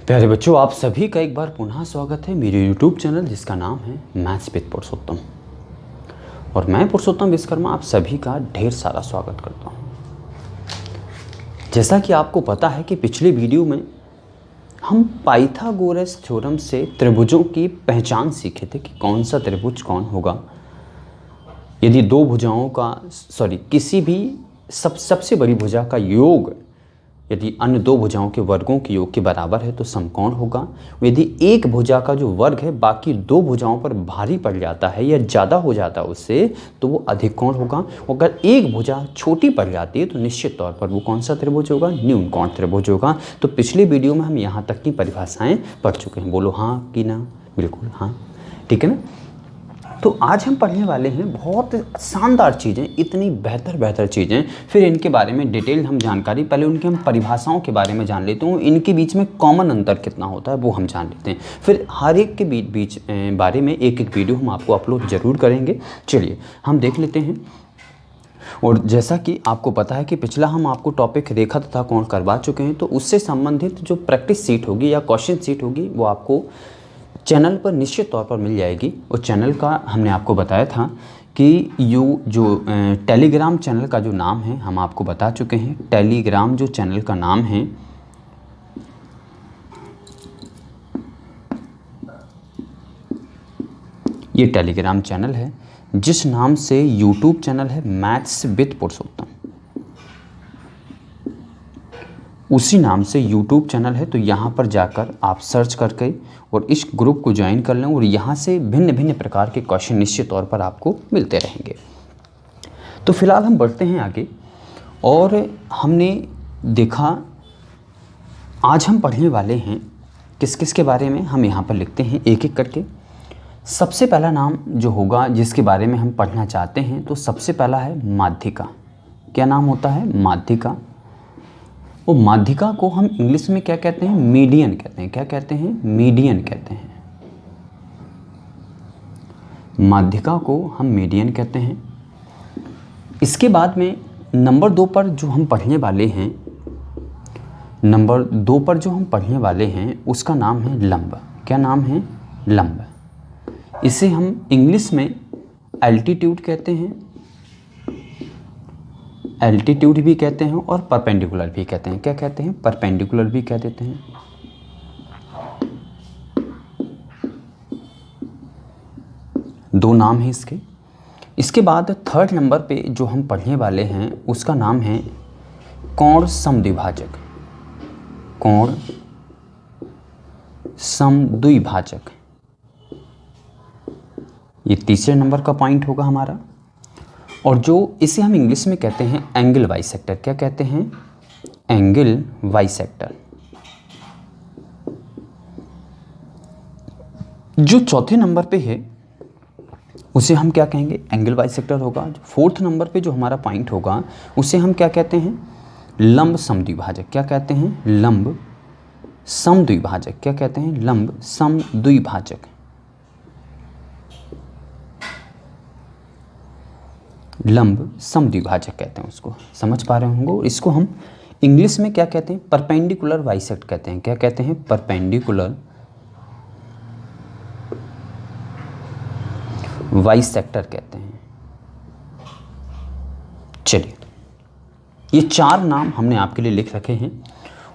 प्यारे बच्चों, आप सभी का एक बार पुनः स्वागत है मेरे YouTube चैनल जिसका नाम है मैथ्स विद पुरुषोत्तम। और मैं पुरुषोत्तम विश्वकर्मा आप सभी का ढेर सारा स्वागत करता हूं। जैसा कि आपको पता है कि पिछले वीडियो में हम पाइथागोरस थ्योरम से त्रिभुजों की पहचान सीखे थे कि कौन सा त्रिभुज कौन होगा। यदि दो भुजाओं का किसी भी सबसे बड़ी भुजा का योग यदि अन्य दो भुजाओं के वर्गों के योग के बराबर है तो समकोण होगा। यदि एक भुजा का जो वर्ग है बाकी दो भुजाओं पर भारी पड़ जाता है या ज़्यादा हो जाता है उससे तो वो अधिक कोण होगा। अगर एक भुजा छोटी पड़ जाती है तो निश्चित तौर पर वो कौन सा त्रिभुज होगा? न्यून कोण त्रिभुज होगा। तो पिछले वीडियो में हम यहाँ तक की परिभाषाएँ पढ़ चुके हैं। बोलो हाँ कि ना? बिल्कुल हाँ, ठीक है ना। तो आज हम पढ़ने वाले हैं बहुत शानदार चीज़ें, इतनी बेहतर चीज़ें। फिर इनके बारे में डिटेल हम जानकारी, पहले उनकी हम परिभाषाओं के बारे में जान लेते हैं, इनके बीच में कॉमन अंतर कितना होता है वो हम जान लेते हैं। फिर हर एक के बीच बारे में एक वीडियो हम आपको अपलोड ज़रूर करेंगे। चलिए हम देख लेते हैं। और जैसा कि आपको पता है कि पिछला हम आपको टॉपिक रेखा तथा कोण करवा चुके हैं, तो उससे संबंधित जो प्रैक्टिस सीट होगी या क्वेश्चन सीट होगी वो आपको चैनल पर निश्चित तौर पर मिल जाएगी। और चैनल का हमने आपको बताया था कि टेलीग्राम चैनल का जो नाम है हम आपको बता चुके हैं। टेलीग्राम जो चैनल का नाम है ये टेलीग्राम चैनल है जिस नाम से यूट्यूब चैनल है मैथ्स विद पुरुषोत्तम, उसी नाम से यूट्यूब चैनल है। तो यहाँ पर जाकर आप सर्च करके और इस ग्रुप को ज्वाइन कर लें और यहाँ से भिन्न भिन्न प्रकार के क्वेश्चन निश्चित तौर पर आपको मिलते रहेंगे। तो फिलहाल हम बढ़ते हैं आगे। और हमने देखा आज हम पढ़ने वाले हैं किस किस के बारे में, हम यहाँ पर लिखते हैं एक एक करके। सबसे पहला नाम जो होगा जिसके बारे में हम पढ़ना चाहते हैं तो सबसे पहला है माध्यिका। क्या नाम होता है? माध्यिका। वो माध्यिका को हम इंग्लिश में क्या कहते हैं? मीडियन कहते हैं। क्या कहते हैं? मीडियन कहते हैं। माध्यिका को हम मीडियन कहते हैं। इसके बाद में नंबर 2 पर जो हम पढ़ने वाले हैं उसका नाम है लंब। क्या नाम है? लंब। इसे हम इंग्लिश में एल्टीट्यूड कहते हैं, एल्टीट्यूड भी कहते हैं और परपेंडिकुलर भी कहते हैं। क्या कहते हैं? परपेंडिकुलर भी कह देते हैं। दो नाम हैं इसके। इसके बाद थर्ड नंबर पे जो हम पढ़ने वाले हैं उसका नाम है कोण समद्विभाजक। कोण समद्विभाजक, ये तीसरे नंबर का पॉइंट होगा हमारा। और जो इसे हम इंग्लिश में कहते हैं एंगल बाइसेक्टर। क्या कहते हैं? Angle bisector. जो चौथे नंबर पे है उसे हम क्या कहेंगे? एंगल बाइसेक्टर होगा। जो फोर्थ नंबर पे जो हमारा पॉइंट होगा उसे हम क्या कहते हैं? लंब समद्विभाजक। क्या कहते हैं? लंब समद्विभाजक। क्या कहते हैं? लंब समद्विभाजक। लंब समद्विभाजक कहते हैं उसको, समझ पा रहे होंगे। इसको हम इंग्लिश में क्या कहते हैं? परपेंडिकुलर बाइसेक्ट कहते हैं। क्या कहते हैं? परपेंडिकुलर बाइसेक्टर कहते हैं। चलिए, ये 4 नाम हमने आपके लिए लिख रखे हैं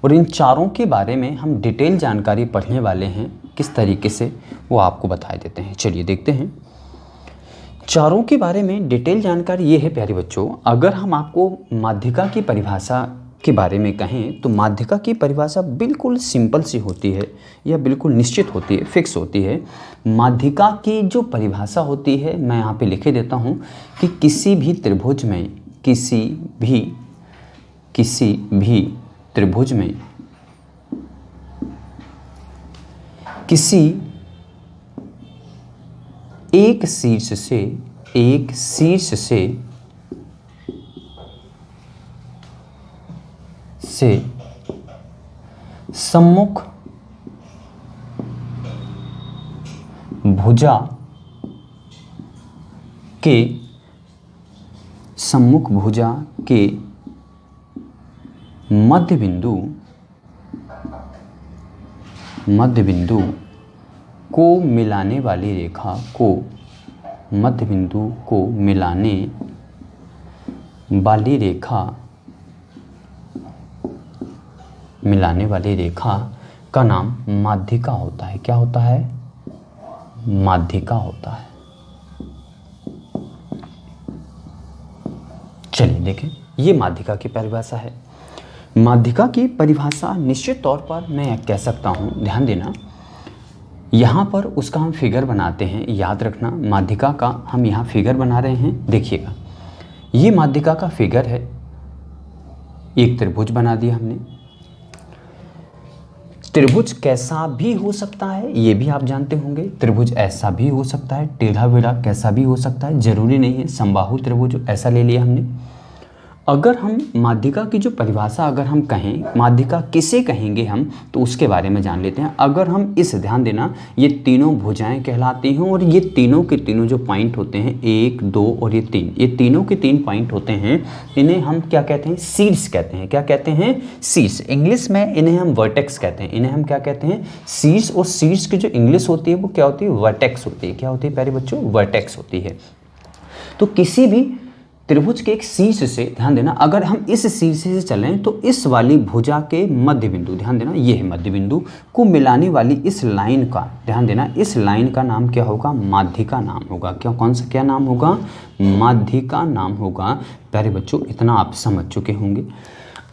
और इन चारों के बारे में हम डिटेल जानकारी पढ़ने वाले हैं। किस तरीके से वो आपको बता देते हैं। चलिए देखते हैं। चारों के बारे में डिटेल जानकारी ये है प्यारे बच्चों, अगर हम आपको माध्यिका की परिभाषा के बारे में कहें तो माध्यिका की परिभाषा बिल्कुल सिंपल सी होती है या बिल्कुल निश्चित होती है, फिक्स होती है। माध्यिका की जो परिभाषा होती है मैं यहाँ पे लिखे देता हूँ कि किसी भी त्रिभुज में किसी एक शीर्ष से सम्मुख भुजा के मध्य बिंदु मध्य बिंदु को मिलाने वाली रेखा को, मध्य बिंदु को मिलाने वाली रेखा, मिलाने वाली रेखा का नाम माध्यिका होता है। क्या होता है? माध्यिका होता है। चलिए देखें, ये माध्यिका की परिभाषा है। माध्यिका की परिभाषा निश्चित तौर पर मैं कह सकता हूँ, ध्यान देना, यहाँ पर उसका हम फिगर बनाते हैं। याद रखना, माध्यिका का हम यहाँ फिगर बना रहे हैं। देखिएगा, ये माध्यिका का फिगर है। एक त्रिभुज बना दिया हमने। त्रिभुज कैसा भी हो सकता है, ये भी आप जानते होंगे। त्रिभुज ऐसा भी हो सकता है, टेढ़ा बेढ़ा कैसा भी हो सकता है, जरूरी नहीं है समबाहु त्रिभुज ऐसा ले लिया हमने। अगर हम माध्यिका की जो परिभाषा अगर हम कहें, माध्यिका किसे कहेंगे हम, तो उसके बारे में जान लेते हैं। अगर हम इस, ध्यान देना, ये तीनों भुजाएं कहलाती हैं और ये तीनों के तीनों जो पॉइंट होते हैं, 1, 2 और ये 3, ये तीनों के 3 पॉइंट होते हैं। इन्हें हम क्या कहते हैं? शीर्ष कहते हैं। क्या कहते हैं? शीर्ष। इंग्लिश में इन्हें हम वर्टेक्स कहते हैं। इन्हें हम क्या कहते हैं? शीर्ष। और शीर्ष की जो इंग्लिश होती है वो क्या होती है? वर्टेक्स होती है। क्या होती है प्यारे बच्चों? वर्टेक्स होती है। तो किसी भी त्रिभुज के एक शीर्ष से, ध्यान देना, अगर हम इस शीर्ष से चलें तो इस वाली भुजा के मध्य बिंदु, ध्यान देना ये है मध्य बिंदु, को मिलाने वाली इस लाइन का, ध्यान देना, इस लाइन का नाम क्या होगा? माध्यिका नाम होगा। क्या, कौन सा क्या नाम होगा? माध्यिका नाम होगा। प्यारे बच्चों, इतना आप समझ चुके होंगे।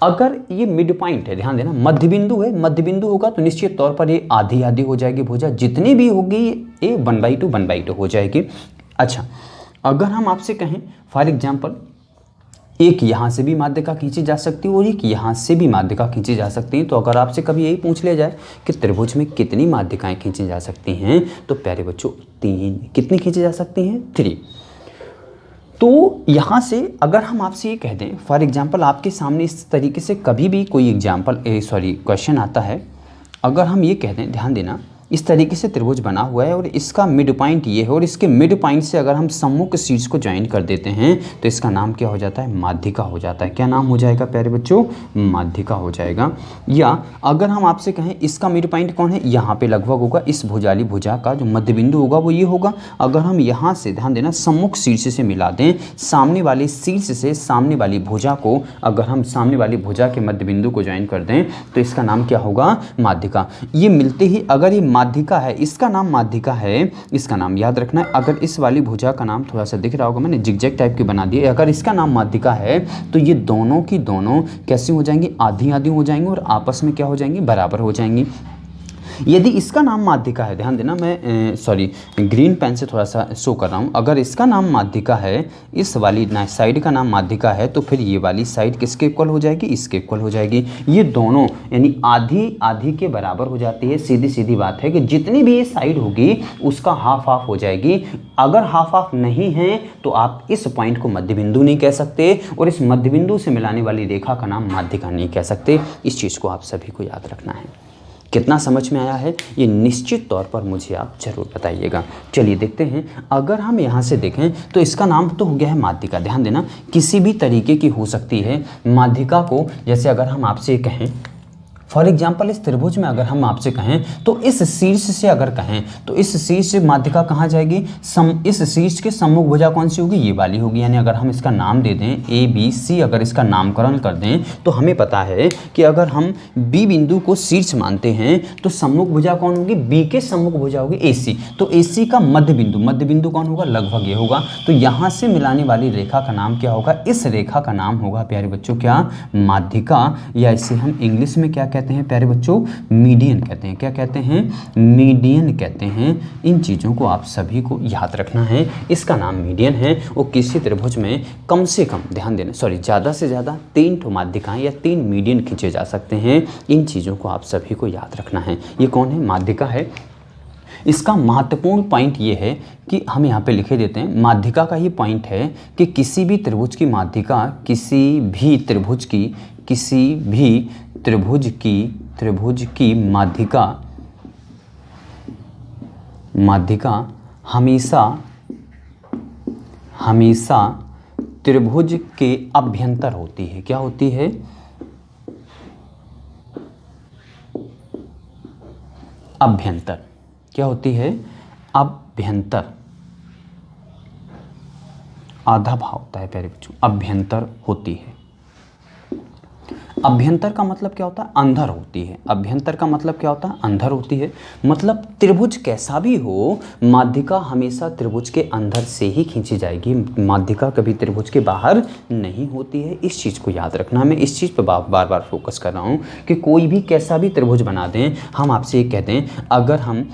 अगर ये मिड पॉइंट है, ध्यान देना, मध्य बिंदु है, मध्य बिंदु होगा तो निश्चित तौर पर ये आधी आधी हो जाएगी भुजा, जितनी भी होगी ये 1/2 हो जाएगी। अच्छा, अगर हम आपसे कहें फॉर एग्जाम्पल, एक यहाँ से भी माध्यिका खींची जा सकती है और एक यहाँ से भी माध्यिका खींची जा सकती है, तो अगर आपसे कभी यही पूछ लिया जाए कि त्रिभुज में कितनी माध्यिकाएं खींची जा सकती हैं, तो प्यारे बच्चों 3। कितनी खींची जा सकती हैं? 3। तो यहाँ से अगर हम आपसे ये कह दें, फॉर एग्जाम्पल, आपके सामने इस तरीके से कभी भी कोई क्वेश्चन आता है, अगर हम ये कह दें, ध्यान देना, इस तरीके से त्रिभुज बना हुआ है और इसका मिड पॉइंट ये है और इसके मिड पॉइंट से अगर हम सम्मुख शीर्ष को ज्वाइन कर देते हैं तो इसका नाम क्या हो जाता है? माध्यिका हो जाता है। क्या नाम हो जाएगा प्यारे बच्चों? माध्यिका हो जाएगा। या अगर हम आपसे कहें इसका मिड पॉइंट कौन है, यहाँ पे लगभग होगा, इस भुजाली भुजा का जो मध्य बिंदु होगा वो ये होगा। अगर हम यहाँ से, ध्यान देना, सम्मुख शीर्ष से मिला दें, सामने वाले शीर्ष से सामने वाली भुजा को, अगर हम सामने वाली भुजा के मध्य बिंदु को ज्वाइन कर दें तो इसका नाम क्या होगा? माध्यिका। ये मिलते ही, अगर ये माध्यिका है, इसका नाम माध्यिका है, इसका नाम याद रखना है। अगर इस वाली भुजा का नाम थोड़ा सा दिख रहा होगा, मैंने जिगजैग टाइप की बना दी है, अगर इसका नाम माध्यिका है तो ये दोनों की दोनों कैसी हो जाएंगी? आधी आधी हो जाएंगी और आपस में क्या हो जाएंगी? बराबर हो जाएंगी। यदि इसका नाम माध्यिका है, ध्यान देना, मैं ग्रीन पेन से थोड़ा सा शो कर रहा हूँ, अगर इसका नाम माध्यिका है, इस वाली साइड का नाम माध्यिका है, तो फिर ये वाली साइड किसके इक्वल हो जाएगी? इसके इक्वल हो जाएगी। ये दोनों यानी आधी आधी के बराबर हो जाती है। सीधी सीधी बात है कि जितनी भी ये साइड होगी उसका हाफ हाफ हो जाएगी। अगर हाफ हाफ नहीं है तो आप इस पॉइंट को मध्य बिंदु नहीं कह सकते और इस मध्य बिंदु से मिलाने वाली रेखा का नाम माध्यिका नहीं कह सकते। इस चीज़ को आप सभी को याद रखना है। कितना समझ में आया है ये निश्चित तौर पर मुझे आप ज़रूर बताइएगा। चलिए देखते हैं, अगर हम यहाँ से देखें तो इसका नाम तो हो गया है माध्यिका। ध्यान देना, किसी भी तरीके की हो सकती है माध्यिका को। जैसे अगर हम आपसे कहें, फॉर एग्जाम्पल, इस त्रिभुज में अगर हम आपसे कहें तो इस शीर्ष से अगर कहें तो इस शीर्ष से माध्यिका कहाँ जाएगी? इस शीर्ष के सम्मुख भुजा कौन सी होगी? ये वाली होगी। यानी अगर हम इसका नाम दे दें ABC, अगर इसका नामकरण कर दें तो हमें पता है कि अगर हम B बिंदु को शीर्ष मानते हैं तो सम्मुख भुजा कौन होगी? B के सम्मुख भुजा होगी AC। तो AC का मध्य बिंदु कौन होगा? लगभग ये होगा। तो यहाँ से मिलाने वाली रेखा का नाम क्या होगा? इस रेखा का नाम होगा प्यारे बच्चों क्या? माध्यिका, या इसे हम इंग्लिश में क्या कहते हैं प्यारे बच्चों? मीडियन कहते हैं। क्या कहते हैं? मीडियन कहते हैं। इन चीज़ों को आप सभी को याद रखना है। इसका नाम मीडियन है और किसी त्रिभुज में कम से कम, ध्यान देना, ज़्यादा से ज़्यादा 3 माध्यिकाएं या 3 मीडियन खींचे जा सकते हैं। इन चीज़ों को आप सभी को याद रखना है। ये कौन है? माध्यिका है। इसका महत्वपूर्ण पॉइंट ये है कि हम यहाँ पे लिखे देते हैं, माध्यिका का ही पॉइंट है कि किसी भी त्रिभुज की माध्यिका, किसी भी त्रिभुज की माध्यिका हमेशा त्रिभुज के अभ्यंतर होती है। क्या होती है? अभ्यंतर। क्या होती है? अभ्यंतर। आधा भाव होता है प्यारे बच्चों, अभ्यंतर होती है। अभ्यंतर का मतलब क्या होता है? अंदर होती है। अभ्यंतर का मतलब क्या होता है? अंदर होती है। मतलब त्रिभुज कैसा भी हो, माध्यिका हमेशा त्रिभुज के अंदर से ही खींची जाएगी। माध्यिका कभी त्रिभुज के बाहर नहीं होती है। इस चीज़ को याद रखना। मैं इस चीज़ पर बार बार फोकस कर रहा हूँ कि कोई भी कैसा भी त्रिभुज बना दें, हम आपसे ये कहते हैं, अगर हम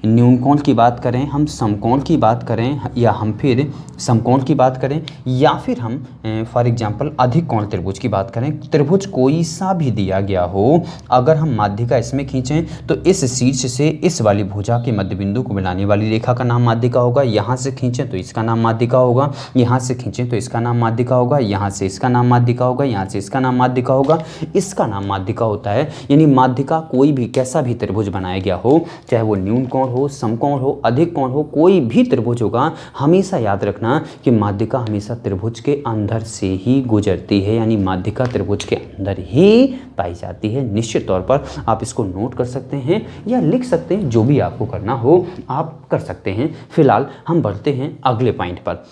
न्यूनकोण की बात करें, हम समकोण की बात करें, या हम फिर समकोण की बात करें, या फिर हम फॉर एग्जांपल अधिक कोण त्रिभुज की बात करें, त्रिभुज कोई सा भी दिया गया हो, अगर हम माध्यिका इसमें खींचें तो इस शीर्ष से इस वाली भुजा के मध्य बिंदु को मिलाने वाली रेखा का नाम माध्यिका होगा। यहाँ से खींचें तो इसका नाम माध्यिका होगा, यहाँ से खींचें तो इसका नाम माध्यिका होगा, यहाँ से इसका नाम माध्यिका होगा, यहाँ से इसका नाम माध्यिका होगा, इसका नाम माध्यिका होता है। यानी माध्यिका कोई भी कैसा भी त्रिभुज बनाया गया हो, चाहे वो न्यून कोण हो, समकोण हो, अधिक कोण हो, कोई भी त्रिभुज होगा, हमेशा याद रखना कि माध्यिका हमेशा त्रिभुज के अंदर से ही गुजरती है। यानी माध्यिका त्रिभुज के अंदर ही पाई जाती है। निश्चित तौर पर आप इसको नोट कर सकते हैं या लिख सकते हैं, जो भी आपको करना हो आप कर सकते हैं। फिलहाल हम बढ़ते हैं अगले पॉइंट पर।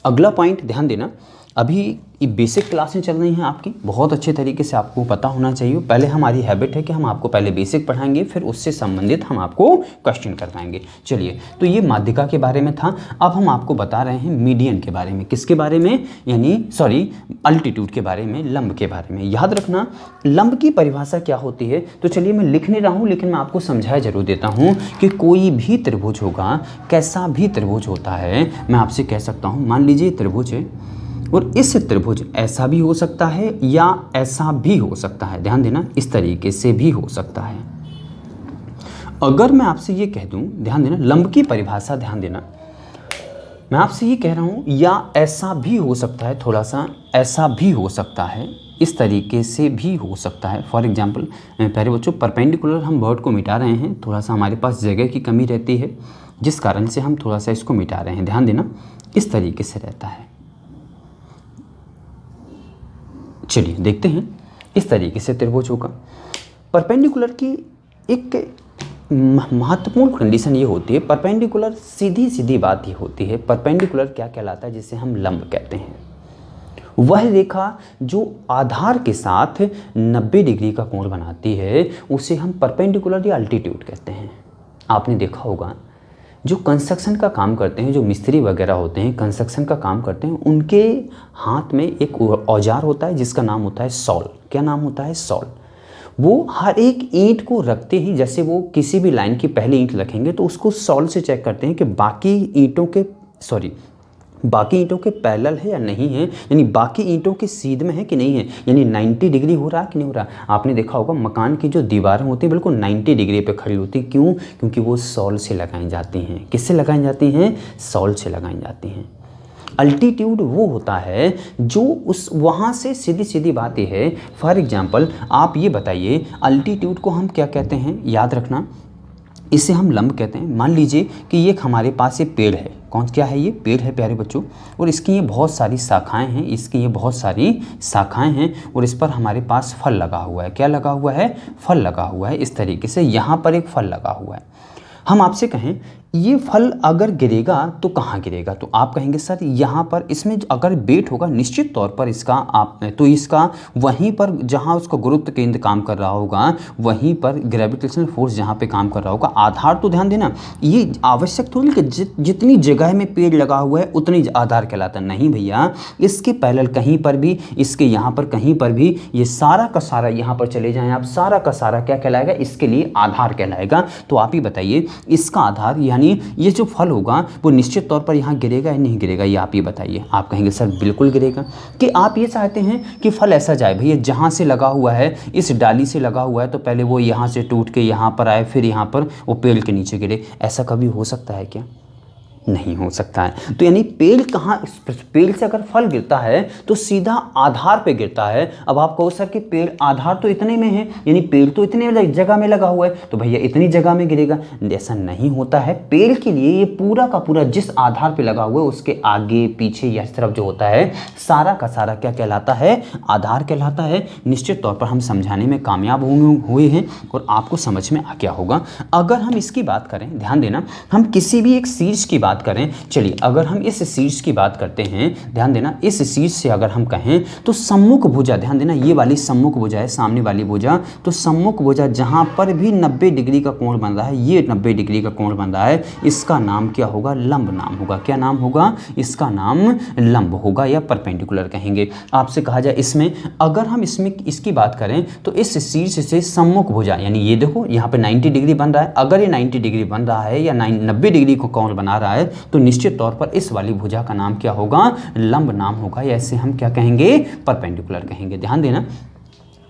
अगला पॉइंट ध्यान देना, अभी ये बेसिक क्लासें चल रही हैं आपकी, बहुत अच्छे तरीके से आपको पता होना चाहिए। पहले हमारी हैबिट है कि हम आपको पहले बेसिक पढ़ाएंगे, फिर उससे संबंधित हम आपको क्वेश्चन करवाएंगे। चलिए, तो ये माध्यिका के बारे में था। अब हम आपको बता रहे हैं मीडियन के बारे में। किसके बारे में? अल्टीट्यूड के बारे में, लंब के बारे में। याद रखना लंब की परिभाषा क्या होती है। तो चलिए, मैं लिख नहीं रहा हूँ लेकिन मैं आपको समझाया जरूर देता हूँ कि कोई भी त्रिभुज होगा, कैसा भी त्रिभुज होता है, मैं आपसे कह सकता हूँ, मान लीजिए त्रिभुज है और इस त्रिभुज ऐसा भी हो सकता है या ऐसा भी हो सकता है। ध्यान देना, इस तरीके से भी हो सकता है। अगर मैं आपसे ये कह दूं, ध्यान देना, लंब की परिभाषा ध्यान देना, मैं आपसे ये कह रहा हूं या ऐसा भी हो सकता है, थोड़ा सा ऐसा भी हो सकता है, इस तरीके से भी हो सकता है। फॉर एग्जाम्पल प्यारे बच्चों, परपेंडिकुलर हम वर्ड को मिटा रहे हैं, थोड़ा सा हमारे पास जगह की कमी रहती है, जिस कारण से हम थोड़ा सा इसको मिटा रहे हैं। ध्यान देना, इस तरीके से रहता है। चलिए देखते हैं, इस तरीके से त्रिभुज होगा। परपेंडिकुलर की एक महत्वपूर्ण कंडीशन ये होती है, परपेंडिकुलर सीधी सीधी बात ये होती है, परपेंडिकुलर क्या कहलाता है, जिसे हम लंब कहते हैं। वह रेखा जो आधार के साथ 90 डिग्री का कोण बनाती है उसे हम परपेंडिकुलर या अल्टीट्यूड कहते हैं। आपने देखा होगा जो कंस्ट्रक्शन का काम करते हैं, जो मिस्त्री वगैरह होते हैं, कंस्ट्रक्शन का काम करते हैं, उनके हाथ में एक औजार होता है जिसका नाम होता है सॉल। क्या नाम होता है? सॉल। वो हर एक ईंट को रखते ही, जैसे वो किसी भी लाइन की पहली ईंट रखेंगे तो उसको सॉल से चेक करते हैं कि बाकी ईंटों के पैरेलल है या नहीं है, यानी बाकी ईंटों के सीध में है कि नहीं है, यानी 90 डिग्री हो रहा है कि नहीं हो रहा। आपने देखा होगा मकान की जो दीवारें होती हैं बिल्कुल 90 डिग्री पे खड़ी होती हैं। क्यों? क्योंकि वो सॉल से लगाई जाती हैं। किससे लगाई जाती हैं? सॉल से लगाई जाती हैं। अल्टीट्यूड वो होता है जो उस वहाँ से सीधी सीधी बात ये है। फॉर एग्जाम्पल आप ये बताइए, अल्टीट्यूड को हम क्या कहते हैं? याद रखना, इसे हम लंब कहते हैं। मान लीजिए कि ये हमारे पास ये पेड़ है। कौन क्या है? ये पेड़ है प्यारे बच्चों, और इसकी ये बहुत सारी शाखाएं हैं, और इस पर हमारे पास फल लगा हुआ है। क्या लगा हुआ है? फल लगा हुआ है। इस तरीके से यहाँ पर एक फल लगा हुआ है। हम आपसे कहें ये फल अगर गिरेगा तो कहाँ गिरेगा, तो आप कहेंगे सर यहाँ पर, इसमें अगर वेट होगा निश्चित तौर पर इसका वहीं पर जहाँ उसका गुरुत्व केंद्र काम कर रहा होगा, वहीं पर ग्रेविटेशनल फोर्स जहाँ पे काम कर रहा होगा। आधार तो ध्यान देना, ये आवश्यक थोड़ी कि जितनी जगह में पेड़ लगा हुआ है उतनी आधार कहलाता नहीं भैया। इसके पैरेलल कहीं पर भी, इसके यहाँ पर कहीं पर भी, ये सारा का सारा यहाँ पर चले जाएँ आप, सारा का सारा क्या कहलाएगा? इसके लिए आधार कहलाएगा। तो आप ही बताइए इसका आधार, यानी ये जो फल होगा वो निश्चित तौर पर यहाँ गिरेगा या नहीं गिरेगा, ये आप ही बताइए। आप कहेंगे सर बिल्कुल गिरेगा। कि आप ये चाहते हैं कि फल ऐसा जाए भैया, जहाँ से लगा हुआ है, इस डाली से लगा हुआ है तो पहले वो यहाँ से टूट के यहाँ पर आए, फिर यहाँ पर वो पेड़ के नीचे गिरे। ऐसा कभी हो सकता है क्या? नहीं हो सकता है। तो यानी पेड़ कहाँ, पेड़ से अगर फल गिरता है तो सीधा आधार पे गिरता है। अब आप कहो सर कि पेड़ आधार तो इतने में है, यानी पेड़ तो इतने जगह में लगा हुआ है, तो भैया इतनी जगह में गिरेगा। ऐसा नहीं होता है। पेड़ के लिए ये पूरा का पूरा जिस आधार पे लगा हुआ है उसके आगे पीछे या इस तरफ जो होता है सारा का सारा क्या कहलाता है, आधार कहलाता है। निश्चित तौर पर हम समझाने में कामयाब हुए हैं और आपको समझ में आ गया होगा। अगर हम इसकी बात करें, ध्यान देना, हम किसी भी एक शीर्ष की बात करें, चलिए अगर हम इस शीर्ष की बात करते हैं, ध्यान देना, इस शीर्ष से अगर हम कहें तो सम्मुख भुजा, ध्यान देना ये वाली सम्मुख भुजा है, सामने वाली भुजा, तो सम्मुख भुजा जहां पर भी 90 डिग्री का कोण बन रहा है, ये 90 डिग्री का कोण बन रहा है, इसका नाम क्या होगा, लंब नाम होगा। क्या नाम होगा, इसका नाम लंब होगा या परपेंडिकुलर कहेंगे। आपसे कहा जाए इसमें, अगर हम इसमें इसकी बात करें तो इस शीर्ष से सम्मुख भुजा, यानी ये देखो यहाँ पे 90 डिग्री बन रहा है, अगर ये 90 डिग्री बन रहा है या 90 डिग्री को कोण बना रहा है तो निश्चित तौर पर इस वाली भुजा का नाम क्या होगा, लंब नाम होगा, या इसे हम क्या कहेंगे, परपेंडिकुलर कहेंगे। ध्यान देना,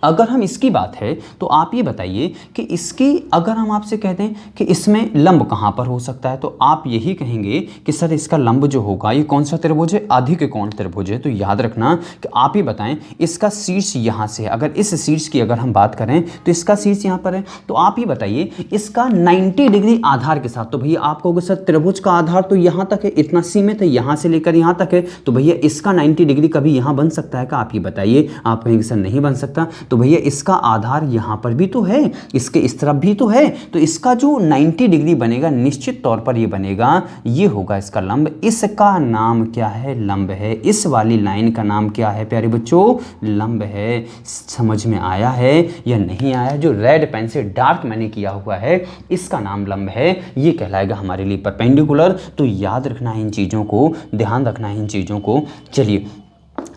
अगर हम इसकी बात है तो आप ये बताइए कि इसकी, अगर हम आपसे कहते हैं कि इसमें लंब कहाँ पर हो सकता है, तो आप यही कहेंगे कि सर इसका लंब जो होगा ये कौन सा त्रिभुज है, अधिक कोण त्रिभुज है। तो याद रखना कि आप ही बताएं इसका शीर्ष यहाँ से, अगर इस शीर्ष की अगर हम बात करें तो इसका शीर्ष यहाँ पर है, तो आप ही बताइए इसका 90 डिग्री आधार के साथ, तो भैया आप कहोगे सर त्रिभुज का आधार तो यहाँ तक है, इतना सीमित है, यहाँ से लेकर यहाँ तक है, तो भैया इसका 90 डिग्री कभी यहाँ बन सकता है क्या, आप ही बताइए। आप कहेंगे सर नहीं बन सकता, तो भैया इसका आधार यहां पर भी तो है, इसके इस तरफ भी तो है, तो इसका जो 90 डिग्री बनेगा निश्चित तौर पर ये बनेगा, ये होगा इसका लंब। इसका नाम क्या है, लंब है। इस वाली लाइन का नाम क्या है प्यारे बच्चों, लंब है। समझ में आया है या नहीं आया, जो रेड पेन से डार्क मैंने किया हुआ है इसका नाम लंब है, ये कहलाएगा हमारे लिए परपेंडिकुलर। तो याद रखना है इन चीज़ों को, ध्यान रखना है इन चीज़ों को। चलिए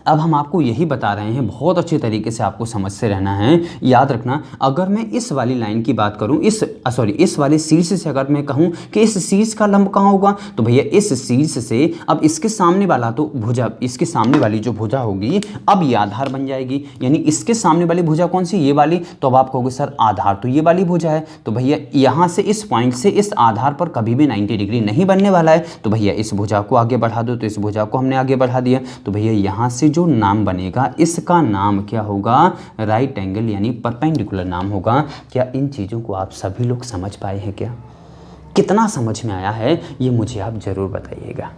अब हम आपको यही बता रहे हैं, बहुत अच्छे तरीके से आपको समझते रहना है। याद रखना, अगर मैं इस वाली लाइन की बात करूं, इस वाले शीर्ष से अगर मैं कहूं कि इस शीर्ष का लंब कहाँ होगा, तो भैया इस शीर्ष से अब इसके सामने वाला तो भुजा, इसके सामने वाली जो भुजा होगी अब ये आधार बन जाएगी, यानी इसके सामने वाली भुजा कौन सी, ये वाली। तो अब आप कहोगे सर आधार तो ये वाली भुजा है, तो भैया यहाँ से इस पॉइंट से इस आधार पर कभी भी 90 डिग्री नहीं बनने वाला है, तो भैया इस भुजा को आगे बढ़ा दो, तो इस भुजा को हमने आगे बढ़ा दिया, तो भैया यहाँ से जो नाम बनेगा इसका नाम क्या होगा, राइट एंगल यानी परपेंडिकुलर नाम होगा। क्या इन चीज़ों को आप सभी लोग समझ पाए हैं, क्या कितना समझ में आया है ये मुझे आप ज़रूर बताइएगा।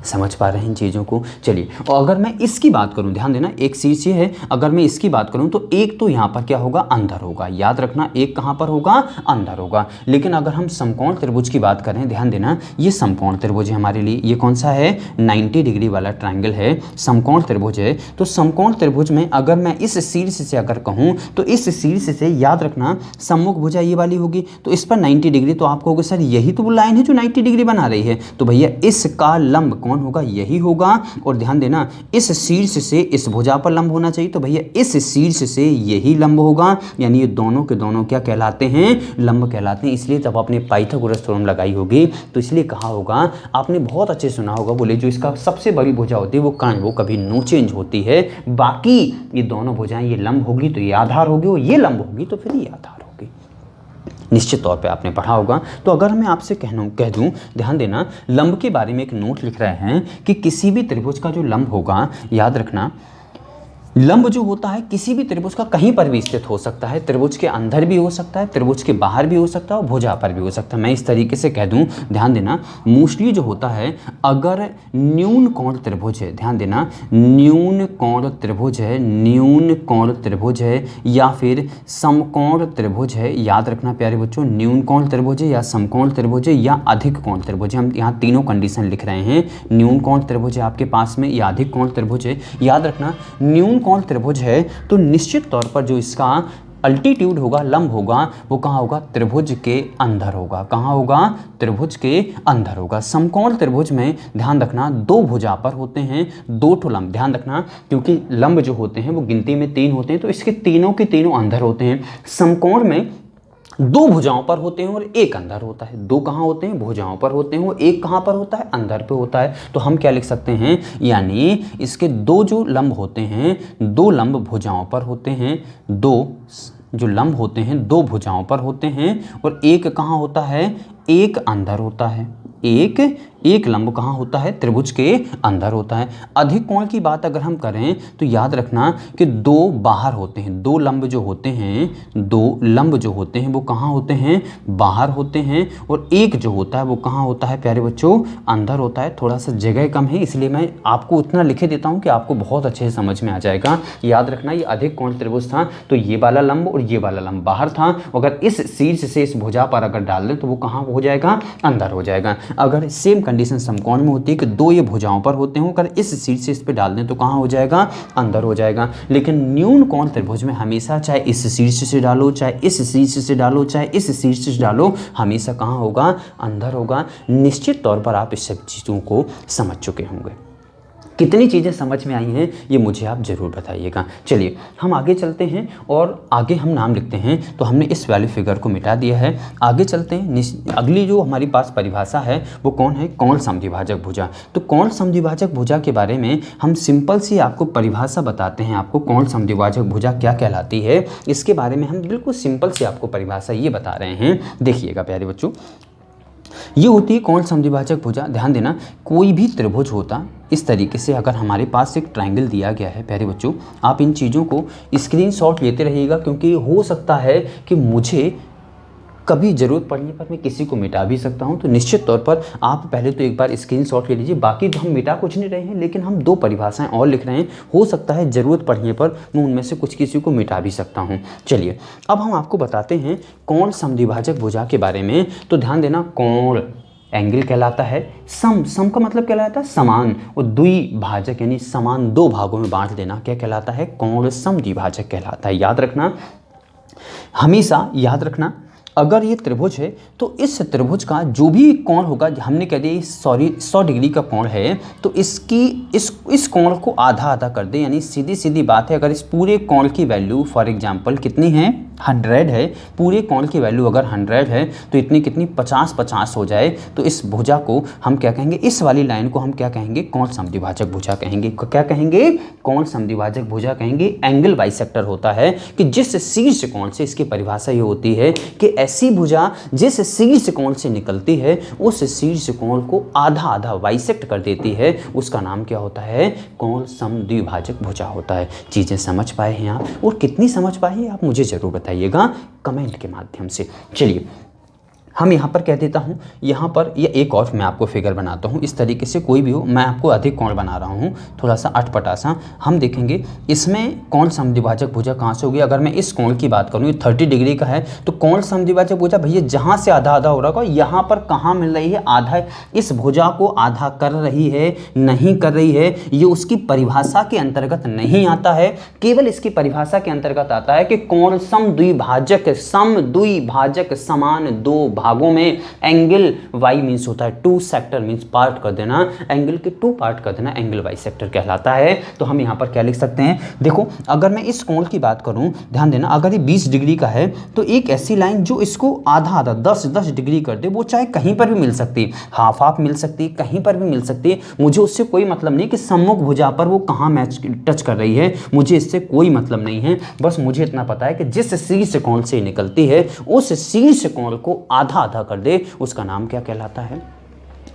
समझ पा रहे हैं इन चीज़ों को। चलिए, और अगर मैं इसकी बात करूं, ध्यान देना एक चीज़ ये है, अगर मैं इसकी बात करूं तो एक तो यहाँ पर क्या होगा, अंदर होगा। याद रखना एक कहाँ पर होगा, अंदर होगा। लेकिन अगर हम समकोण त्रिभुज की बात करें, ध्यान देना ये समकोण त्रिभुज है हमारे लिए, ये कौन सा है, 90 डिग्री वाला ट्रायंगल है, समकोण त्रिभुज है। तो समकोण त्रिभुज में अगर मैं इस शीर्ष से अगर कहूँ तो इस शीर्ष से याद रखना सम्मुख भुजा ये वाली होगी, तो इस पर 90 डिग्री, तो आप कहोगे सर यही तो वो लाइन है जो 90 डिग्री बना रही है, तो भैया इसका लंब कौन होगा, यही होगा। और ध्यान देना इस शीर्ष से इस भुजा पर लंब होना चाहिए, तो भैया इस शीर्ष से यही लंब होगा, यानी ये दोनों के दोनों क्या कहलाते हैं, लंब कहलाते हैं। इसलिए जब आपने पाइथागोरस थ्योरम लगाई होगी तो इसलिए कहा होगा, आपने बहुत अच्छे सुना होगा, बोले जो इसका सबसे बड़ी भुजा होती है वो कर्ण, वो कभी नो चेंज होती है, बाकी ये दोनों भुजाएं ये लंब होगी तो ये आधार होगी, और ये लंब होगी तो फिर ये आधार होगी। निश्चित तौर पे आपने पढ़ा होगा। तो अगर मैं आपसे कह दूं, ध्यान देना, लंब के बारे में एक नोट लिख रहे हैं कि किसी भी त्रिभुज का जो लंब होगा, याद रखना लंब जो होता है किसी भी त्रिभुज का कहीं पर भी स्थित हो सकता है, त्रिभुज के अंदर भी हो सकता है, त्रिभुज के बाहर भी हो सकता है, और भुजा पर भी हो सकता है। मैं इस तरीके से कह दूं, ध्यान देना, मोस्टली जो होता है अगर न्यून कोण त्रिभुज है, ध्यान देना न्यून कोण त्रिभुज है, न्यून कोण त्रिभुज है या फिर समकोण त्रिभुज है, याद रखना प्यारे बच्चों, न्यून कोण त्रिभुज है या समकोण त्रिभुज है या अधिक कोण त्रिभुज है। हम यहाँ तीनों कंडीशन लिख रहे हैं, न्यून कोण त्रिभुज है आपके पास में या अधिक कोण त्रिभुज है। याद रखना न्यून कोण त्रिभुज है तो निश्चित तौर पर जो इसका अल्टीट्यूड होगा, लंब होगा, वो कहाँ होगा, त्रिभुज के अंदर होगा। कहाँ होगा, त्रिभुज के अंदर होगा। समकोण त्रिभुज में ध्यान रखना दो भुजा पर होते हैं दो ठो लंब, ध्यान रखना क्योंकि लंब जो होते हैं वो गिनती में 3 होते हैं, तो इसके तीनों के तीनों अंदर होते हैं। समकोण में दो भुजाओं पर होते हैं और एक अंदर होता है। दो कहाँ होते हैं, भुजाओं पर होते हैं, वो एक कहाँ पर होता है, अंदर पे होता है। तो हम क्या लिख सकते हैं, यानी इसके दो जो लंब होते हैं, दो लंब भुजाओं पर होते हैं, दो जो लंब होते हैं दो भुजाओं पर होते हैं, और एक कहाँ होता है, एक अंदर होता है, एक एक लंब कहाँ होता है, त्रिभुज के अंदर होता है। अधिक कोण की बात अगर हम करें तो याद रखना कि दो बाहर होते हैं, दो लंब जो होते हैं वो कहाँ होते हैं, बाहर होते हैं, और एक जो होता है वो कहाँ होता है प्यारे बच्चों, अंदर होता है। थोड़ा सा जगह कम है इसलिए मैं आपको उतना लिखे देता हूँ कि आपको बहुत अच्छे से समझ में आ जाएगा। याद रखना ये अधिक कोण त्रिभुज था तो ये वाला लंब और ये वाला लंब बाहर था, अगर इस शीर्ष से इस भुजा पर अगर डाल दें तो वो कहाँ हो जाएगा, अंदर हो जाएगा। अगर सेम कंडीशन समकोण में होती है कि दो ये भुजाओं पर होते हैं, अगर इस शीर्ष से इस पे डाल दें तो कहाँ हो जाएगा, अंदर हो जाएगा। लेकिन न्यून कोण त्रिभुज में हमेशा चाहे इस शीर्ष से डालो, चाहे इस शीर्ष से डालो, चाहे इस शीर्ष से डालो, हमेशा कहाँ होगा, अंदर होगा। निश्चित तौर पर आप इस सब चीज़ों को समझ चुके होंगे। कितनी चीज़ें समझ में आई हैं ये मुझे आप ज़रूर बताइएगा। चलिए हम आगे चलते हैं और आगे हम नाम लिखते हैं। तो हमने इस वाले फिगर को मिटा दिया है, आगे चलते हैं। अगली जो हमारी पास परिभाषा है वो कौन है, कोण समद्विभाजक भुजा। तो कोण समद्विभाजक भुजा के बारे में हम सिंपल सी आपको परिभाषा बताते हैं। आपको कोण समद्विभाजक भुजा क्या कहलाती है इसके बारे में हम बिल्कुल सिंपल सी आपको परिभाषा ये बता रहे हैं। देखिएगा प्यारे बच्चों, ये होती है कोण समद्विभाजक भुजा। ध्यान देना, कोई भी त्रिभुज होता इस तरीके से, अगर हमारे पास एक ट्रायंगल दिया गया है प्यारे बच्चों, आप इन चीज़ों को स्क्रीनशॉट लेते रहिएगा, क्योंकि हो सकता है कि मुझे कभी ज़रूरत पड़ने पर मैं किसी को मिटा भी सकता हूं। तो निश्चित तौर पर आप पहले तो एक बार स्क्रीनशॉट ले लीजिए। बाकी तो हम मिटा कुछ नहीं रहे हैं, लेकिन हम दो परिभाषाएं और लिख रहे हैं, हो सकता है ज़रूरत पड़ने पर मैं उनमें से कुछ किसी को मिटा भी सकता हूं। चलिए अब हम आपको बताते हैं कोण समद्विभाजक भुजा के बारे में। तो ध्यान देना, कोण एंगल कहलाता है, सम का मतलब कहलाता है समान, और द्विभाजक यानी समान दो भागों में बांट देना क्या कहलाता है, कोण समद्विभाजक कहलाता है। याद रखना, हमेशा याद रखना, अगर ये त्रिभुज है तो इस त्रिभुज का जो भी कोण होगा, हमने कह दिया 100 डिग्री का कोण है, तो इस कोण को आधा आधा कर दे। यानी सीधी सीधी बात है, अगर इस पूरे कोण की वैल्यू फॉर एग्जांपल कितनी है, 100 है, पूरे कोण की वैल्यू अगर 100 है तो इतनी कितनी 50-50 हो जाए, तो इस भुजा को हम क्या कहेंगे, इस वाली लाइन को हम क्या कहेंगे, कोण समद्विभाजक भुजा कहेंगे। क्या कहेंगे, कोण समद्विभाजक भुजा कहेंगे। एंगल बाइसेक्टर होता है कि जिस शीर्ष कोण से, इसकी परिभाषा ये होती है कि ऐसी भुजा जिस शीर्ष कोण से निकलती है उस शीर्ष कोण को आधा आधा बाइसेक्ट कर देती है, उसका नाम क्या होता है, कोण समद्विभाजक भुजा होता है। चीज़ें समझ पाए हैं आप, और कितनी समझ पाए हैं आप मुझे ज़रूर बताइएगा कमेंट के माध्यम से। चलिए हम यहाँ पर कह देता हूँ, यहाँ पर ये एक और मैं आपको फिगर बनाता हूँ। इस तरीके से कोई भी हो, मैं आपको अधिक कोण बना रहा हूँ, थोड़ा सा अटपटा सा। हम देखेंगे इसमें कोण समद्विभाजक भुजा कहाँ से होगी। अगर मैं इस कोण की बात करूँ, ये 30 डिग्री का है, तो कोण समद्विभाजक भुजा भैया जहाँ से आधा आधा हो रहा होगा, यहाँ पर कहाँ मिल रही है, आधा। इस भुजा को आधा कर रही है, नहीं कर रही है, ये उसकी परिभाषा के अंतर्गत नहीं आता है। केवल इसकी परिभाषा के अंतर्गत आता है कि कोण समद्विभाजक समान दो भागों में, एंगल वाई मीन्स होता है टू सेक्टर, मीन्स पार्ट कर देना, एंगल के टू पार्ट कर देना, एंगल वाई सेक्टर कहलाता है। तो हम यहाँ पर क्या लिख सकते हैं, देखो अगर मैं इस कोण की बात करूं, ध्यान देना, अगर ये 20 डिग्री का है तो एक ऐसी लाइन जो इसको आधा आधा 10 डिग्री कर दे, वो चाहे कहीं पर भी मिल सकती है, हाफ हाफ मिल सकती है, कहीं पर भी मिल सकती है। मुझे उससे कोई मतलब नहीं कि सम्मुख भुजा पर वो कहाँ मैच टच कर रही है, मुझे इससे कोई मतलब नहीं है। बस मुझे इतना पता है कि जिस शीर्ष कोण से निकलती है उस शीर्ष कोण को आधा आधा कर दे, उसका नाम क्या कहलाता है,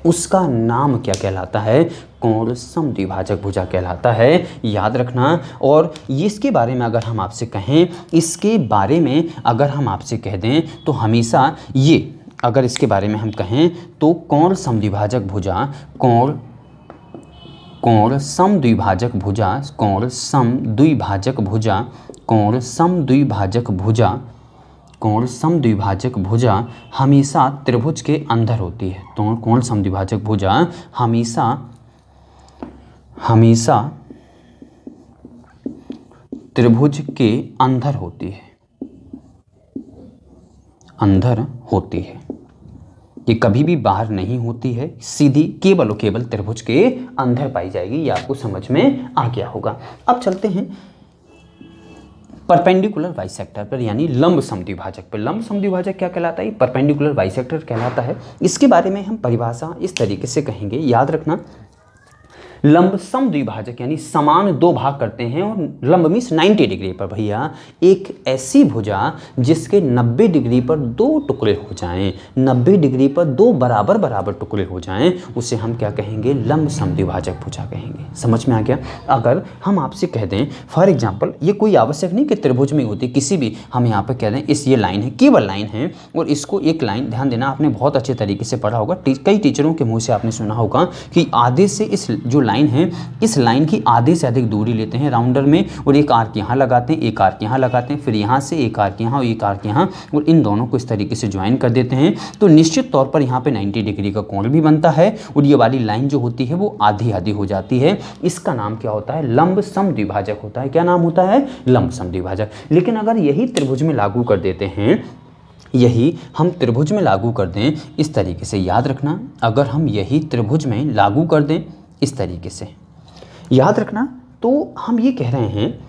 उसका नाम क्या कहलाता है, कोण समद्विभाजक भुजा कहलाता है। याद रखना। और इसके बारे में अगर हम आपसे कहें, इसके बारे में अगर हम आपसे कह दें तो हमेशा ये, अगर इसके बारे में हम कहें तो कोण समद्विभाजक भुजा, कोण समद्विभाजक भुजा, कोण समद्विभाजक भुजा, कोण समद्विभाजक भुजा, कोण समद्विभाजक भुजा हमेशा त्रिभुज के अंदर होती है। तो कोण समद्विभाजक भुजा हमेशा त्रिभुज के अंदर होती है, अंदर होती है। ये कभी भी बाहर नहीं होती है, सीधी केवल और केवल त्रिभुज के अंदर पाई जाएगी। ये आपको समझ में आ गया होगा। अब चलते हैं परपेंडिकुलर बाइसेक्टर पर, यानी लंब समद्विभाजक पर। लंब समद्विभाजक क्या कहलाता है, परपेंडिकुलर बाइसेक्टर कहलाता है। इसके बारे में हम परिभाषा इस तरीके से कहेंगे, याद रखना, लंब समद्विभाजक यानी समान दो भाग करते हैं, और लंब मीन्स 90 डिग्री पर भैया एक ऐसी भुजा जिसके 90 डिग्री पर दो टुकड़े हो जाएं, 90 डिग्री पर दो बराबर बराबर टुकड़े हो जाएं, उसे हम क्या कहेंगे? लंब समद्विभाजक भुजा कहेंगे। समझ में आ गया? अगर हम आपसे कह दें फॉर एग्जांपल, ये कोई आवश्यक नहीं कि त्रिभुज में होती, किसी भी हम यहाँ पर कह दें इस ये लाइन है, केवल लाइन है, और इसको एक लाइन, ध्यान देना आपने बहुत अच्छे तरीके से पढ़ा होगा, कई टीचरों के मुँह से आपने सुना होगा कि आधे से इस जो लाइन है, इस लाइन की आधे से अधिक दूरी लेते हैं राउंडर में, और एक आर्क यहाँ लगाते हैं, एक आर्क यहाँ लगाते हैं, फिर यहाँ से एक आर्क यहाँ और एक आर्क यहाँ, और इन दोनों को इस तरीके से ज्वाइन कर देते हैं, तो निश्चित तौर पर यहाँ पे 90 डिग्री का कोण भी बनता है, और ये वाली लाइन जो होती है वो आधी आधी हो जाती है। इसका नाम क्या होता है? लंब समद्विभाजक होता है। क्या नाम होता है? लंब समद्विभाजक। लेकिन अगर यही त्रिभुज में लागू कर देते हैं, यही हम त्रिभुज में लागू कर दें इस तरीके से, याद रखना, अगर हम यही त्रिभुज में लागू कर दें इस तरीके से, याद रखना, तो हम ये कह रहे हैं,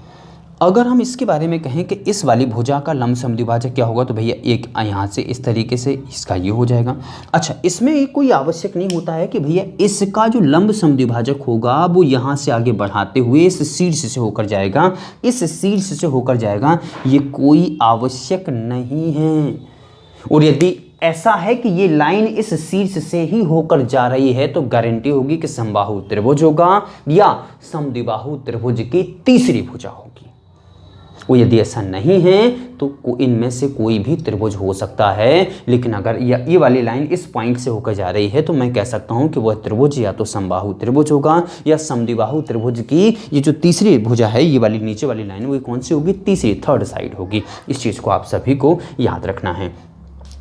अगर हम इसके बारे में कहें कि इस वाली भुजा का लंब समद्विभाजक क्या होगा, तो भैया एक यहाँ से इस तरीके से इसका ये हो जाएगा। अच्छा, इसमें कोई आवश्यक नहीं होता है कि भैया इसका जो लंब समद्विभाजक होगा वो यहाँ से आगे बढ़ाते हुए इस शीर्ष से होकर जाएगा, इस शीर्ष से होकर जाएगा, ये कोई आवश्यक नहीं है। और यदि ऐसा है कि ये लाइन इस शीर्ष से ही होकर जा रही है तो गारंटी होगी कि समबाहु त्रिभुज होगा या समद्विबाहु त्रिभुज की तीसरी भुजा होगी। और यदि ऐसा नहीं है तो इनमें से कोई भी त्रिभुज हो सकता है, लेकिन अगर ये वाली लाइन इस पॉइंट से होकर जा रही है तो मैं कह सकता हूं कि वह त्रिभुज या तो समबाहु त्रिभुज होगा या समद्विबाहु त्रिभुज की ये जो तीसरी भुजा है, ये वाली नीचे वाली लाइन, वो कौन सी होगी? तीसरी, थर्ड साइड होगी। इस चीज़ को आप सभी को याद रखना है।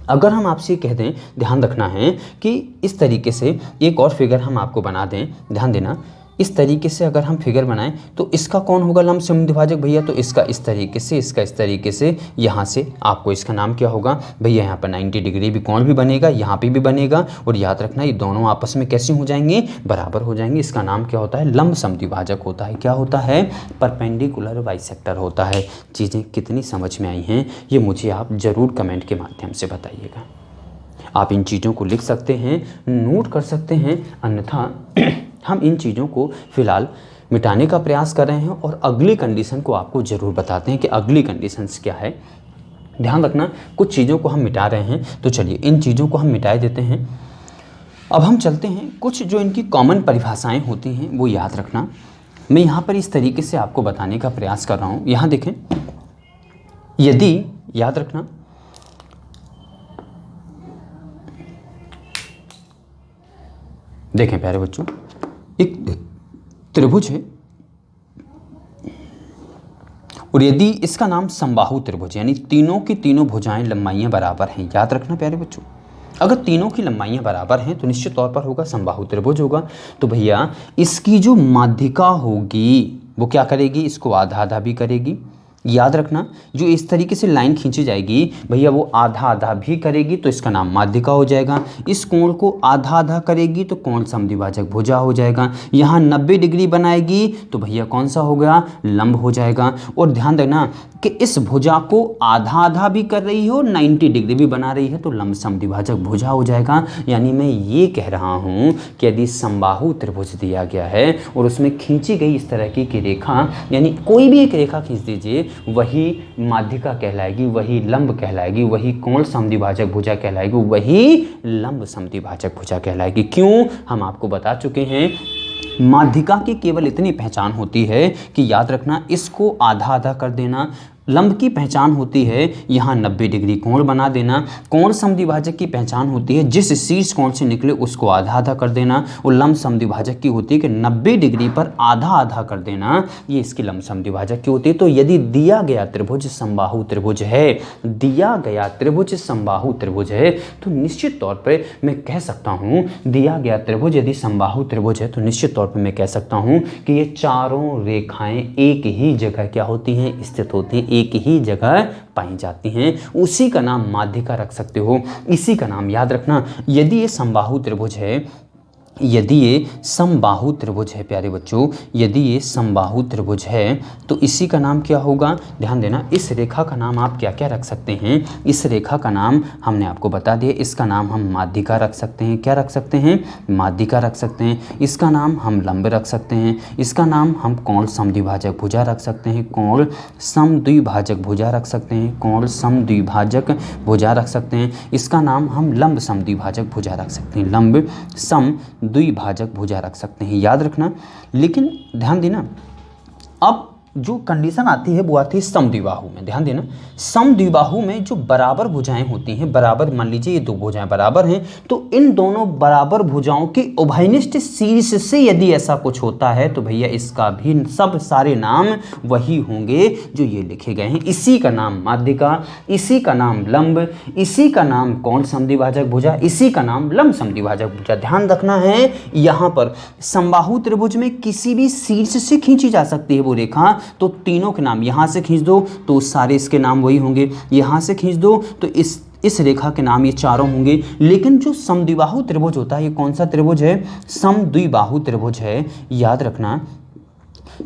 अगर हम आपसे कह दें, ध्यान रखना है कि इस तरीके से एक और फिगर हम आपको बना दें, ध्यान देना, इस तरीके से अगर हम फिगर बनाएं तो इसका कौन होगा लंब समद्विभाजक भैया? तो इसका इस तरीके से, इसका इस तरीके से, यहाँ से आपको इसका नाम क्या होगा भैया? यहाँ पर 90 डिग्री भी कोण भी बनेगा, यहाँ पे भी बनेगा, और याद रखना ये दोनों आपस में कैसे हो जाएंगे? बराबर हो जाएंगे। इसका नाम क्या होता है? लंब समद्विभाजक होता है। क्या होता है? परपेंडिकुलर बाइसेक्टर होता है। चीज़ें कितनी समझ में आई हैं ये मुझे आप ज़रूर कमेंट के माध्यम से बताइएगा। आप इन चीज़ों को लिख सकते हैं, नोट कर सकते हैं, अन्यथा हम इन चीज़ों को फिलहाल मिटाने का प्रयास कर रहे हैं और अगली कंडीशन को आपको ज़रूर बताते हैं कि अगली कंडीशंस क्या है। ध्यान रखना, कुछ चीज़ों को हम मिटा रहे हैं, तो चलिए इन चीज़ों को हम मिटाए देते हैं। अब हम चलते हैं, कुछ जो इनकी कॉमन परिभाषाएं होती हैं वो याद रखना। मैं यहाँ पर इस तरीके से आपको बताने का प्रयास कर रहा हूँ। यहाँ देखें, यदि, याद रखना, देखें प्यारे बच्चों, एक त्रिभुज है और यदि इसका नाम समबाहु त्रिभुज, यानी तीनों की तीनों भुजाएं लंबाइयां बराबर हैं। याद रखना प्यारे बच्चों, अगर तीनों की लंबाइयां बराबर हैं तो निश्चित तौर पर होगा समबाहु त्रिभुज होगा। तो भैया इसकी जो माध्यिका होगी वो क्या करेगी? इसको आधा आधा भी करेगी। याद रखना, जो इस तरीके से लाइन खींची जाएगी भैया वो आधा आधा भी करेगी तो इसका नाम माध्यिका हो जाएगा। इस कोण को आधा आधा करेगी तो कोण समद्विभाजक भुजा हो जाएगा। यहाँ 90 डिग्री बनाएगी तो भैया कौन सा हो गया? लंब हो जाएगा। और ध्यान देना कि इस भुजा को आधा आधा भी कर रही हो, 90 डिग्री भी बना रही है तो लंब समद्विभाजक भुजा हो जाएगा। यानी मैं ये कह रहा हूँ कि यदि समबाहु त्रिभुज दिया गया है और उसमें खींची गई इस तरह की रेखा, यानी कोई भी एक रेखा खींच दीजिए, वही माध्यिका कहलाएगी, वही लंब कहलाएगी, वही कोण समद्विभाजक भुजा कहलाएगी, वही लंब समद्विभाजक भुजा कहलाएगी। क्यों? हम आपको बता चुके हैं, माध्यिका की केवल इतनी पहचान होती है कि याद रखना इसको आधा आधा कर देना। लंब की पहचान होती है यहाँ 90 डिग्री कोण बना देना। कोण समद्विभाजक की पहचान होती है जिस शीर्ष कोण से निकले उसको आधा आधा कर देना। और लंब समद्विभाजक की होती है कि 90 डिग्री पर आधा आधा कर देना, ये इसकी लंब समद्विभाजक की होती है। तो यदि दिया गया त्रिभुज समबाहु त्रिभुज है, दिया गया त्रिभुज समबाहु त्रिभुज है, तो निश्चित तौर पर मैं कह सकता हूँ, दिया गया त्रिभुज यदि समबाहु त्रिभुज है तो निश्चित तौर पर मैं कह सकता हूँ कि ये चारों रेखाएं एक ही जगह क्या होती हैं? स्थित होती हैं, एक ही जगह पाई जाती हैं। उसी का नाम माध्यिका रख सकते हो, इसी का नाम याद रखना। यदि ये समबाहु त्रिभुज है, यदि ये समबाहु त्रिभुज है प्यारे बच्चों, यदि ये समबाहु त्रिभुज है तो इसी का नाम क्या होगा, ध्यान देना, इस रेखा का नाम आप क्या क्या रख सकते हैं, इस रेखा का नाम हमने आपको बता दिया, इसका नाम हम माध्यिका रख सकते हैं, क्या रख सकते हैं, माध्यिका रख सकते हैं, इसका नाम हम लंब रख सकते हैं, इसका नाम हम कोण समद्विभाजक भुजा रख सकते हैं, कोण समद्विभाजक भुजा रख सकते हैं, कोण समद्विभाजक भुजा रख सकते हैं, इसका नाम हम लंब समद्विभाजक भुजा रख सकते हैं, लंब सम द्विभाजक भुजा रख सकते हैं, याद रखना। लेकिन ध्यान देना, अब जो कंडीशन आती है वो आती है समद्विबाहु में, ध्यान देना, समद्विबाहु में जो बराबर भुजाएं होती हैं, बराबर, मान लीजिए ये दो भुजाएं बराबर हैं, तो इन दोनों बराबर भुजाओं के उभयनिष्ठ शीर्ष से यदि ऐसा कुछ होता है तो भैया इसका भी सब सारे नाम वही होंगे जो ये लिखे गए हैं, इसी का नाम माध्यिका, इसी का नाम लंब, इसी का नाम कोण समद्विभाजक भुजा, इसी का नाम लंब समद्विभाजक भुजा। ध्यान रखना है, यहाँ पर समबाहु त्रिभुज में किसी भी शीर्ष से खींची जा सकती है वो रेखा, तो तीनों के नाम, यहाँ से खींच दो तो सारे इसके नाम वही होंगे, यहाँ से खींच दो तो इस रेखा के नाम ये चारों होंगे। लेकिन जो समद्विबाहु त्रिभुज होता है, ये कौन सा त्रिभुज है, समद्विबाहु त्रिभुज है, याद रखना,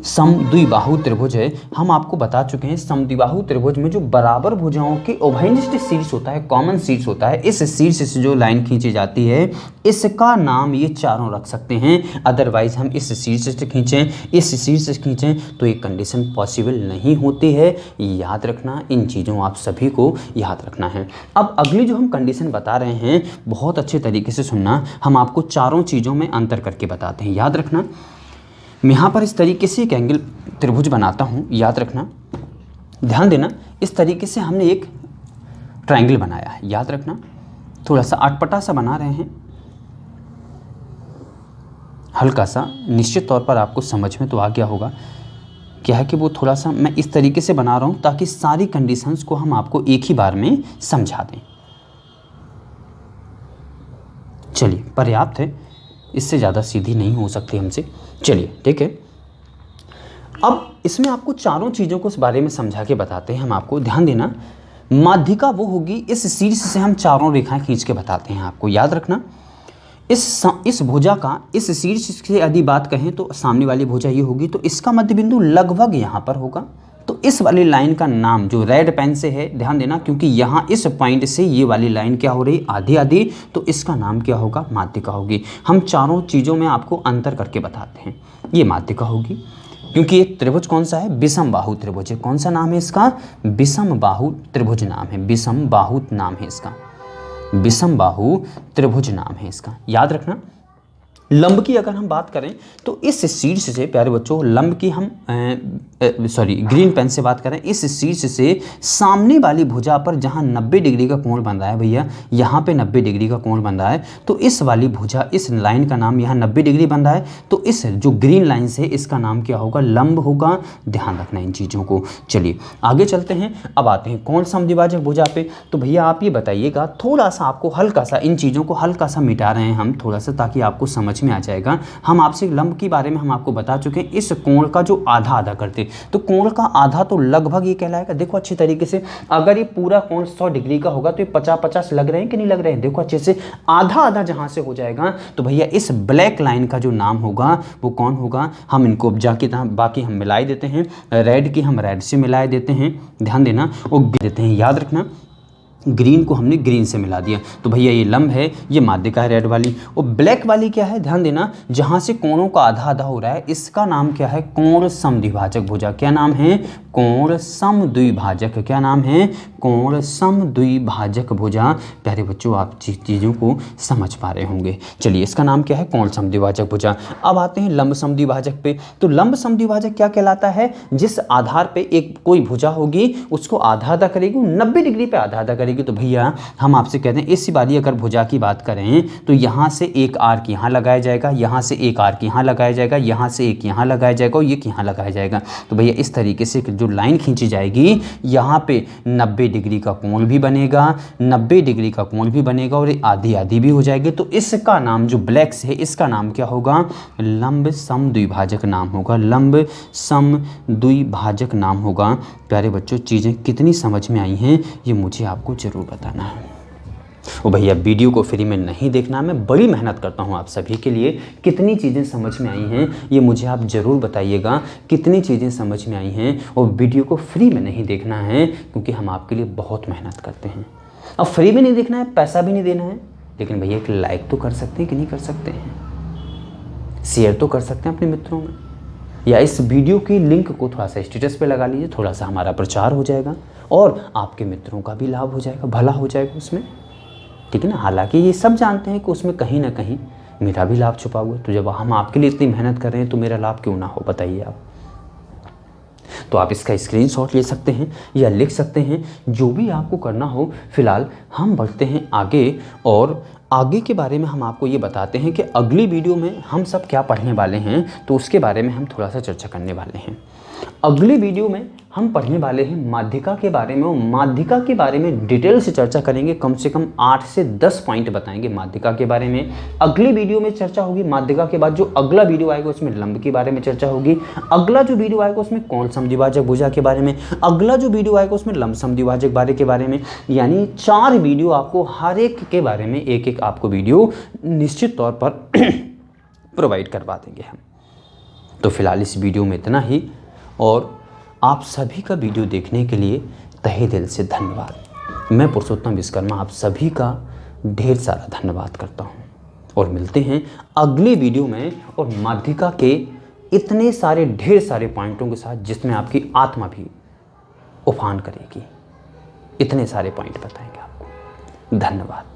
समद्विबाहु त्रिभुज है। हम आपको बता चुके हैं समद्विबाहु त्रिभुज में जो बराबर भुजाओं के उभयनिष्ठ शीर्ष होता है, कॉमन शीर्ष होता है, इस शीर्ष से जो लाइन खींची जाती है इसका नाम ये चारों रख सकते हैं। अदरवाइज हम इस शीर्ष से खींचें, इस शीर्ष से खींचें तो ये कंडीशन पॉसिबल नहीं होती है, याद रखना, इन चीज़ों आप सभी को याद रखना है। अब अगली जो हम कंडीशन बता रहे हैं बहुत अच्छे तरीके से सुनना, हम आपको चारों चीज़ों में अंतर करके बताते हैं, याद रखना। मैं यहाँ पर इस तरीके से एक एंगल त्रिभुज बनाता हूँ, याद रखना, ध्यान देना, इस तरीके से हमने एक ट्रायंगल बनाया है, याद रखना, थोड़ा सा अटपटा सा बना रहे हैं, हल्का सा, निश्चित तौर पर आपको समझ में तो आ गया होगा। क्या है कि वो थोड़ा सा मैं इस तरीके से बना रहा हूँ ताकि सारी कंडीशंस को हम आपको एक ही बार में समझा दें। चलिए, पर्याप्त है, इससे ज़्यादा सीधी नहीं हो सकती हमसे। चलिए, ठीक है। अब इसमें आपको चारों चीज़ों को इस बारे में समझा के बताते हैं हम आपको, ध्यान देना। माध्यिका वो होगी, इस शीर्ष से हम चारों रेखाएं खींच के बताते हैं आपको, याद रखना। इस भुजा का, इस शीर्ष से यदि बात कहें तो सामने वाली भुजा ये होगी, तो इसका मध्य बिंदु लगभग यहाँ पर होगा। तो इस वाली लाइन का नाम जो रेड पेन से है, ध्यान देना, क्योंकि यहाँ इस पॉइंट से ये वाली लाइन क्या हो रही, आधी आधी, तो इसका नाम क्या होगा, माध्यिका होगी। हम चारों चीज़ों में आपको अंतर करके बताते हैं, ये माध्यिका होगी, क्योंकि ये त्रिभुज कौन सा है, विषम बाहु त्रिभुज है। कौन सा नाम है इसका, विषम बाहु त्रिभुज नाम है, विषम बाहु नाम है इसका, विषम बाहु त्रिभुज नाम है इसका, याद रखना। लंब की अगर हम बात करें तो इस शीर्ष से, प्यारे बच्चों, लंब की हम ग्रीन पेन से बात करें, इस शीर्ष से सामने वाली भुजा पर जहां 90 डिग्री का कोण बन रहा है भैया, यहाँ पे 90 डिग्री का कोण बन रहा है, तो इस वाली भुजा, इस लाइन का नाम यहाँ 90 डिग्री बन रहा है, तो इस जो ग्रीन लाइन से इसका नाम क्या होगा, लंब होगा। ध्यान रखना इन चीज़ों को। चलिए आगे चलते हैं, अब आते हैं कोण समद्विभाजक भुजा पे। तो भैया आप ये बताइएगा, थोड़ा सा आपको हल्का सा, इन चीज़ों को हल्का सा मिटा रहे हैं हम थोड़ा सा, ताकि आपको समझ में आ जाएगा। हम आपसे लंब के बारे में हम आपको बता चुके हैं, इस कोण का जो आधा आधा करते, तो कोण का आधा तो लगभग ये कहलाएगा। देखो अच्छी तरीके से, अगर ये पूरा कोण 100 डिग्री का होगा तो ये 50-50 लग रहे हैं कि नहीं लग रहे हैं, देखो अच्छे से। आधा आधा जहां से हो जाएगा तो भैया इस ब्लैक लाइन का जो नाम होगा वो कौन होगा, हम इनको जाके बाकी हम मिला देते हैं, रेड की हम रेड से मिला देते हैं, ध्यान देना, वो देते हैं, याद रखना। ग्रीन को हमने ग्रीन से मिला दिया, तो भैया ये लंब है, ये माध्यिका है रेड वाली। और ब्लैक वाली क्या है, ध्यान देना, जहाँ से कोणों का आधा आधा हो रहा है, इसका नाम क्या है, कोण समद्विभाजक भुजा। क्या नाम है, कोण समद्विभाजक। क्या नाम है, कोण समद्विभाजक भुजा। प्यारे बच्चों आप चीज़ों को समझ पा रहे होंगे। चलिए इसका नाम क्या है, कोण समद्विभाजक भुजा। अब आते हैं लंब समद्विभाजक पे। तो लंब समद्विभाजक क्या कहलाता है, जिस आधार पे एक कोई भुजा होगी उसको आधा आधा करेगी, 90 डिग्री पे आधा आधा करेगी। तो भैया हम आपसे कहते हैं, इस बारी अगर भुजा की बात करें तो यहाँ से एक आर्क यहाँ लगाया जाएगा, यहाँ से एक आर्क यहाँ लगाया जाएगा, यहाँ से एक यहाँ लगाया जाएगा और ये यहाँ लगाया जाएगा। तो भैया इस तरीके से जो लाइन खींची जाएगी, यहाँ पे 90 डिग्री का कोण भी बनेगा, 90 डिग्री का कोण भी बनेगा और ये आधी आधी भी हो जाएगी। तो इसका नाम जो ब्लैक से है, इसका नाम क्या होगा, लंब समद्विभाजक नाम होगा, लंब समद्विभाजक नाम होगा। प्यारे बच्चों चीज़ें कितनी समझ में आई हैं ये मुझे आपको ज़रूर बताना है। ओ भैया वीडियो को फ्री में नहीं देखना, मैं बड़ी मेहनत करता हूँ आप सभी के लिए। कितनी चीज़ें समझ में आई हैं ये मुझे आप ज़रूर बताइएगा, कितनी चीज़ें समझ में आई हैं। और वीडियो को फ्री में नहीं देखना है क्योंकि हम आपके लिए बहुत मेहनत करते हैं। अब फ्री भी नहीं देखना है, पैसा भी नहीं देना है, लेकिन भैया एक लाइक तो कर सकते हैं कि नहीं कर सकते हैं, शेयर तो कर सकते हैं अपने मित्रों में, या इस वीडियो की लिंक को थोड़ा सा स्टेटस पे लगा लीजिए, थोड़ा सा हमारा प्रचार हो जाएगा और आपके मित्रों का भी लाभ हो जाएगा, भला हो जाएगा उसमें, ठीक है ना। हालांकि ये सब जानते हैं कि उसमें कहीं ना कहीं मेरा भी लाभ छुपा हुआ है, तो जब हम आपके लिए इतनी मेहनत कर रहे हैं तो मेरा लाभ क्यों ना हो, बताइए आप। तो आप इसका स्क्रीनशॉट ले सकते हैं या लिख सकते हैं, जो भी आपको करना हो। फिलहाल हम बढ़ते हैं आगे और आगे के बारे में हम आपको ये बताते हैं कि अगली वीडियो में हम सब क्या पढ़ने वाले हैं, तो उसके बारे में हम थोड़ा सा चर्चा करने वाले हैं। अगली वीडियो में हम पढ़ने वाले हैं माध्यिका के बारे में, और माध्यिका के बारे में डिटेल से चर्चा करेंगे, कम से कम 8 से 10 पॉइंट बताएंगे माध्यिका के बारे में। अगली वीडियो में चर्चा होगी माध्यिका के बाद जो अगला वीडियो आएगा उसमें लंब के बारे में चर्चा होगी। अगला जो वीडियो आएगा उसमें कौन समद्विभाजक भुजा के बारे में, अगला जो वीडियो आएगा उसमें लंब समद्विभाजक बारे के बारे में। यानी 4 वीडियो आपको हर एक के बारे में एक एक आपको वीडियो निश्चित तौर पर प्रोवाइड करवा देंगे हम। तो फिलहाल इस वीडियो में इतना ही, और आप सभी का वीडियो देखने के लिए तहे दिल से धन्यवाद। मैं पुरुषोत्तम विश्वकर्मा आप सभी का ढेर सारा धन्यवाद करता हूं, और मिलते हैं अगली वीडियो में और माध्यिका के इतने सारे ढेर सारे पॉइंटों के साथ जिसमें आपकी आत्मा भी उफान करेगी। इतने सारे पॉइंट बताएंगे आपको। धन्यवाद।